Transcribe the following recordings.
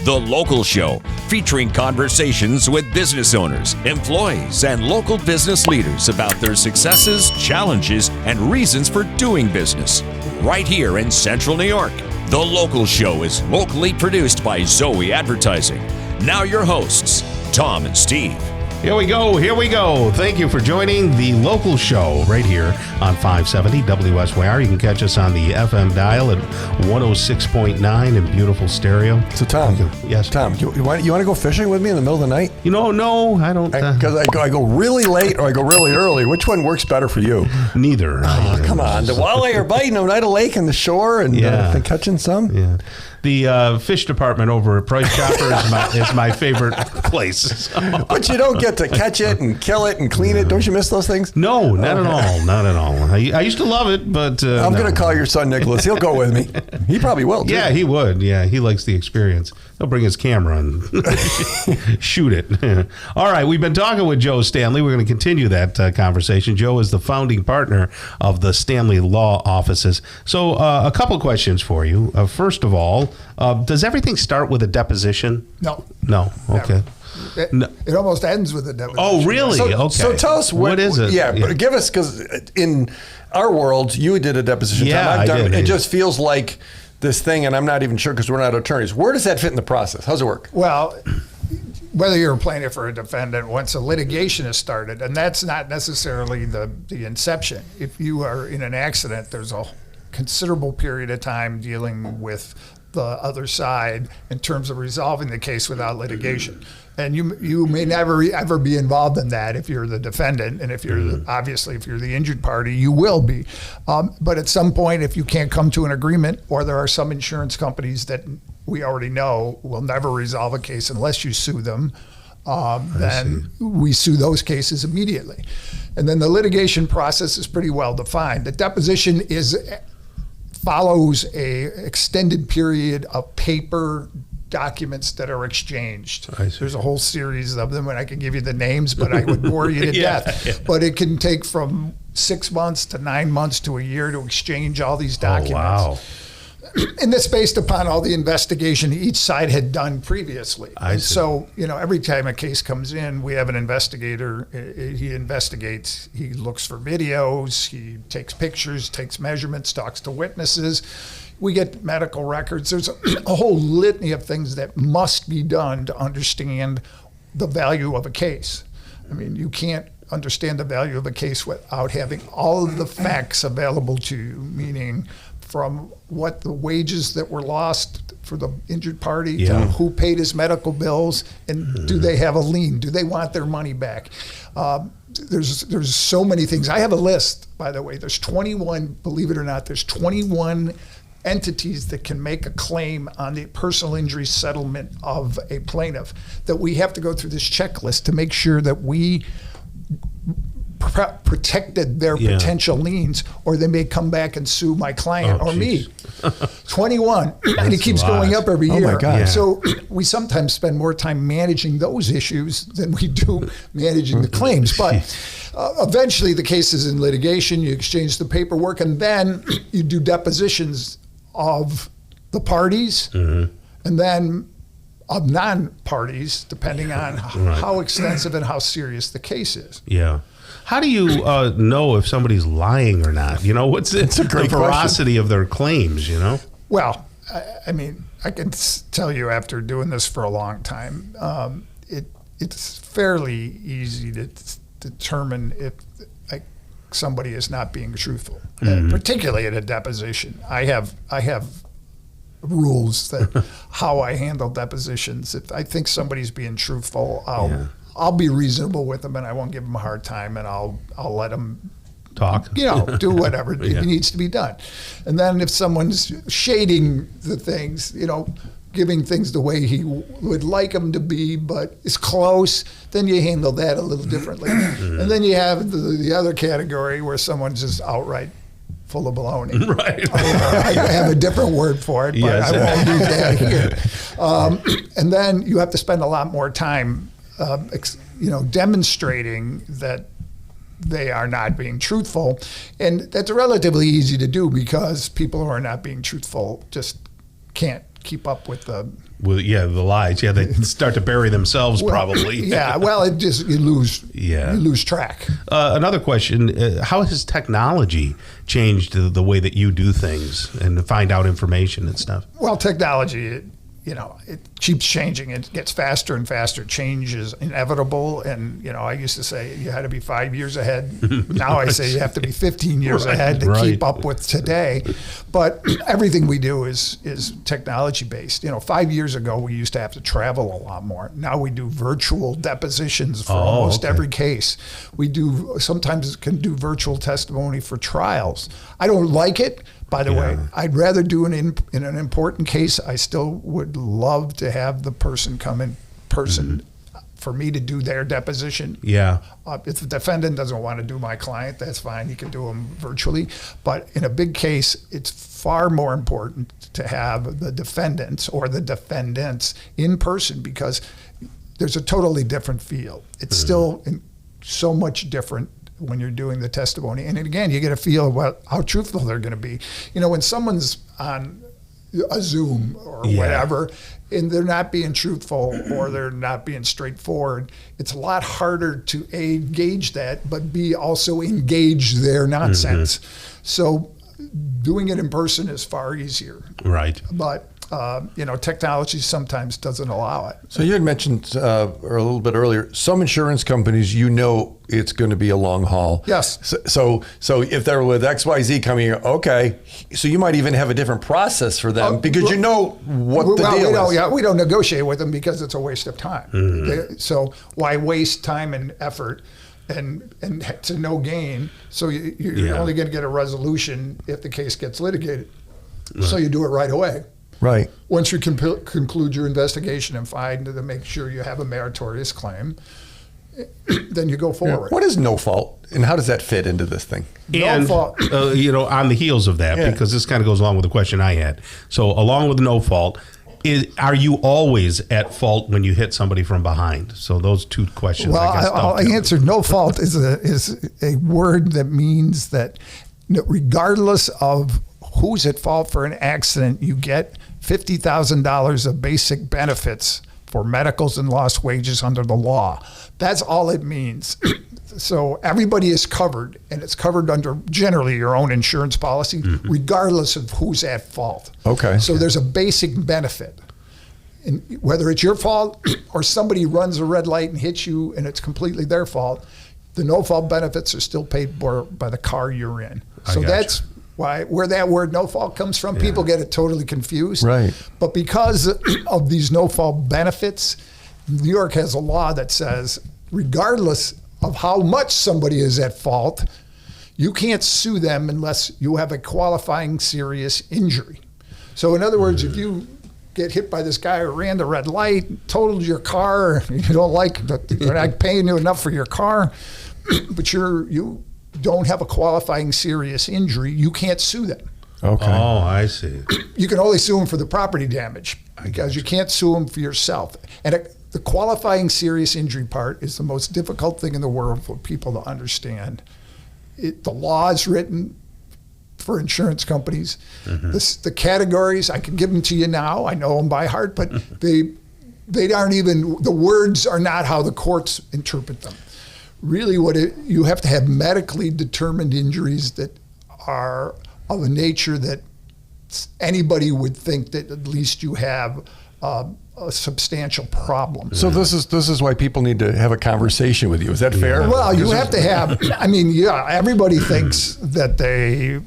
The Local Show, featuring conversations with business owners, employees, and local business leaders about their successes, challenges, and reasons for doing business. Right here in Central New York. The Local Show is locally produced by Zoe Advertising. Now your hosts, Tom and Steve. Here we go. Thank you for joining The Local Show right here on 570 WSYR. You can catch us on the FM dial at 106.9 in beautiful stereo. So, Tom. Yes? Tom, you want to go fishing with me in the middle of the night? No, I don't. Because I go really late or I go really early. Which one works better for you? Neither. Oh, come on. The walleye are biting them right at a lake and the shore and catching some. Yeah. The fish department over at Price Chopper is my favorite place. So. But you don't get to catch it and kill it and clean it. Don't you miss those things? No, not at all. Not at all. I used to love it, but I'm going to call your son Nicholas. He'll go with me. He probably will, too. Yeah, he would. Yeah, he likes the experience. He'll bring his camera and shoot it. All right, we've been talking with Joe Stanley. We're going to continue that conversation. Joe is the founding partner of the Stanley Law offices. So a couple questions for you. First of all, does everything start with a deposition? No. Okay. It almost ends with a deposition. Oh, really? Okay. So tell us what is it? Yeah, but give us, because in our world, you did a deposition. Yeah, Tom, I've done I did. it. It just feels like this thing, and I'm not even sure because we're not attorneys. Where does that fit in the process? How's it work? Well, whether you're a plaintiff or a defendant, once a litigation is started, and that's not necessarily the inception. If you are in an accident, there's a considerable period of time dealing with the other side in terms of resolving the case without litigation. And you may never ever be involved in that if you're the defendant, and if you're obviously if you're the injured party, you will be. But at some point, if you can't come to an agreement, or there are some insurance companies that we already know will never resolve a case unless you sue them, then we sue those cases immediately. And then the litigation process is pretty well defined. The deposition follows a extended period of paper documents that are exchanged. There's a whole series of them, and I can give you the names, but I would bore you to death. Yeah. But it can take from 6 months to 9 months to a year to exchange all these documents. Oh, wow. And that's based upon all the investigation each side had done previously. So, every time a case comes in, we have an investigator. He investigates. He looks for videos. He takes pictures, takes measurements, talks to witnesses. We get medical records. There's a whole litany of things that must be done to understand the value of a case. I mean, you can't understand the value of a case without having all of the facts available to you, meaning from what the wages that were lost for the injured party to who paid his medical bills, and do they have a lien? Do they want their money back? There's so many things. I have a list, by the way. There's 21, believe it or not, there's 21 entities that can make a claim on the personal injury settlement of a plaintiff, that we have to go through this checklist to make sure that we protected their potential liens, or they may come back and sue my client or me. 21, and it keeps going up every year. Oh my God. Yeah. So we sometimes spend more time managing those issues than we do managing the claims. But eventually the case is in litigation, you exchange the paperwork, and then you do depositions of the parties, and then of non-parties, depending on how extensive and how serious the case is. Yeah. How do you know if somebody's lying or not? What's the veracity of their claims, Well, I mean, I can tell you after doing this for a long time, it's fairly easy to determine if somebody is not being truthful, particularly at a deposition. I have rules that how I handle depositions. If I think somebody's being truthful, I'll be reasonable with them, and I won't give them a hard time, and I'll let them talk, do whatever needs to be done. And then if someone's shading the things, giving things the way he would like them to be, but is close, then you handle that a little differently. And then you have the other category where someone's just outright full of baloney. Right. I have a different word for it, but I won't use that here. And then you have to spend a lot more time demonstrating that they are not being truthful. And that's relatively easy to do because people who are not being truthful just can't keep up with the Well, yeah, the lies. Yeah, they start to bury themselves probably. Yeah, well, you lose track. Another question: how has technology changed the way that you do things and find out information and stuff? Well, technology, it keeps changing. It gets faster and faster. Change is inevitable. And, I used to say you had to be 5 years ahead. Now I say you have to be 15 years ahead to keep up with today. But everything we do is technology based. 5 years ago, we used to have to travel a lot more. Now we do virtual depositions for almost every case. We sometimes can do virtual testimony for trials. I don't like it. By the way, I'd rather do in an important case. I still would love to have the person come in person for me to do their deposition. Yeah. If the defendant doesn't want to do my client, that's fine. He can do them virtually. But in a big case, it's far more important to have the defendants or the defendants in person because there's a totally different feel. It's still so much different when you're doing the testimony. And again, you get a feel about how truthful they're going to be. When someone's on a Zoom or whatever, and they're not being truthful or they're not being straightforward, it's a lot harder to A, gauge that, but B, also engage their nonsense. So doing it in person is far easier. Right. But technology sometimes doesn't allow it. So you had mentioned a little bit earlier, some insurance companies, it's going to be a long haul. Yes. So if they're with XYZ coming here, okay, so you might even have a different process for them because you know what the deal is. Yeah, we don't negotiate with them because it's a waste of time. So why waste time and effort and to no gain? So you're only going to get a resolution if the case gets litigated. Right. So you do it right away. Right. Once you conclude your investigation and find to make sure you have a meritorious claim, then you go forward. What is no fault, and how does that fit into this thing? And, no fault. On the heels of that, because this kind of goes along with the question I had. So along with no fault, are you always at fault when you hit somebody from behind? So those two questions, well, I guess. I'll answer. No fault is a word that means that regardless of who's at fault for an accident, you get $50,000 of basic benefits for medicals and lost wages under the law. That's all it means. So everybody is covered, and it's covered under generally your own insurance policy, regardless of who's at fault. Okay. So there's a basic benefit. And whether it's your fault or somebody runs a red light and hits you and it's completely their fault, the no-fault benefits are still paid for by the car you're in. So that's where that word no fault comes from. People get it totally confused. Right. But because of these no fault benefits, New York has a law that says regardless of how much somebody is at fault, you can't sue them unless you have a qualifying serious injury. So in other words, if you get hit by this guy who ran the red light, totaled your car, you don't like that, they're not paying you enough for your car, but you don't have a qualifying serious injury, you can't sue them. Okay. Oh, I see. You can only sue them for the property damage because you can't sue them for yourself. And the qualifying serious injury part is the most difficult thing in the world for people to understand. The law is written for insurance companies. The categories, I can give them to you now. I know them by heart, but they aren't even, the words are not how the courts interpret them. Really you have to have medically determined injuries that are of a nature that anybody would think that at least you have a substantial problem. So this is why people need to have a conversation with you. Is that fair? Well, you have to have, everybody thinks that they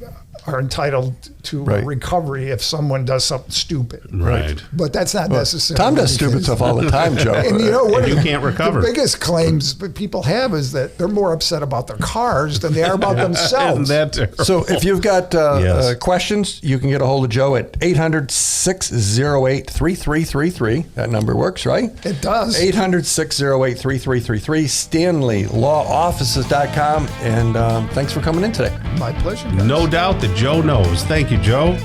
are entitled to a recovery if someone does something stupid. Right. But that's not necessarily Tom does stupid stuff all the time, Joe. And you know what? You can't recover. The biggest claims that people have is that they're more upset about their cars than they are about themselves. Isn't that terrible? So if you've got questions, you can get a hold of Joe at 800-608-3333. That number works, right? It does. 800-608-3333. StanleyLawOffices.com. And thanks for coming in today. My pleasure, guys. No doubt that Joe knows. Thank you, Joe.